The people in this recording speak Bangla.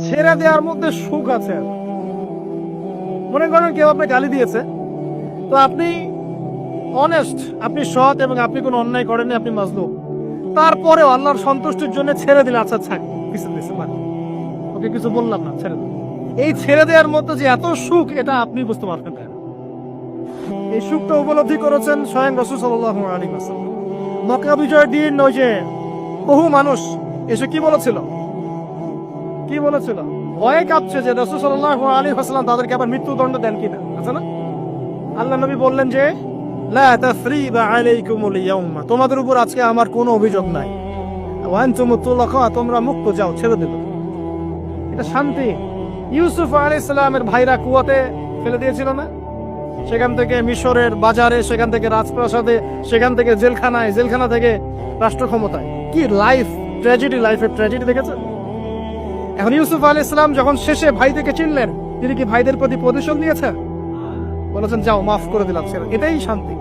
ছেড়ে দেওয়ার মধ্যে সুখ আছে। মনে করেন কেউ আপনাকে গালি দিয়েছে, তো আপনি অনেস্ট, আপনি সৎ এবং আপনি কোনো অন্যায় করেননি, আপনি মাজলুম, তারপরেও আল্লাহর সন্তুষ্টির জন্য ছেড়ে দিলে, আচ্ছা থাক, কিছু দিচ্ছে মানে ওকে কিছু বললাম না, ছেড়ে দিন। এই ছেড়ে দেওয়ার মধ্যে যে এত সুখ, এটা আপনি বুঝতে পারবেন না। এই সুখটা উপলব্ধি করেছেন স্বয়ং রাসূল সাল্লাল্লাহু আলাইহি ওয়াসাল্লাম। মক্কা বিজয়ের দিন ওই যে বহু মানুষ এসে কি বলেছিল, ভয়ে কাঁপছে যে রাসূল সাল্লাল্লাহু আলাইহি ওয়াসাল্লাম তাদেরকে আবার মৃত্যুদণ্ড দেন কিনা, আছে না? আল্লাহ নবী বললেন যে লা তাসরিবা আলাইকুমুল ইয়াউমা, তোমাদের উপর আজকে আমার কোনো অভিযোগ নাই। ওয়া আনতুম তুলাকা, তোমরা মুক্ত, যাও, ছেড়ে দিল। এটা শান্তি। ইউসুফ আলাইহিস সালামের ভাইরা কুয়াতে ফেলে দিয়েছিল না, সেখান থেকে মিশরের বাজারে, সেখান থেকে রাজপ্রাসাদে, সেখান থেকে জেলখানায়, জেলখানা থেকে রাষ্ট্র ক্ষমতায়। কি লাইফ ট্র্যাজেডি, লাইফের ট্র্যাজেডি দেখেছেন? এখন ইউসুফ আলাইহিস সালাম যখন শেষে ভাইদেরকে চিনলেন, তিনি কি ভাইদের প্রতি প্রতিশোধ নিয়েছেন? বলেছেন যাও, মাফ করে দিলাম, এটাই শান্তি।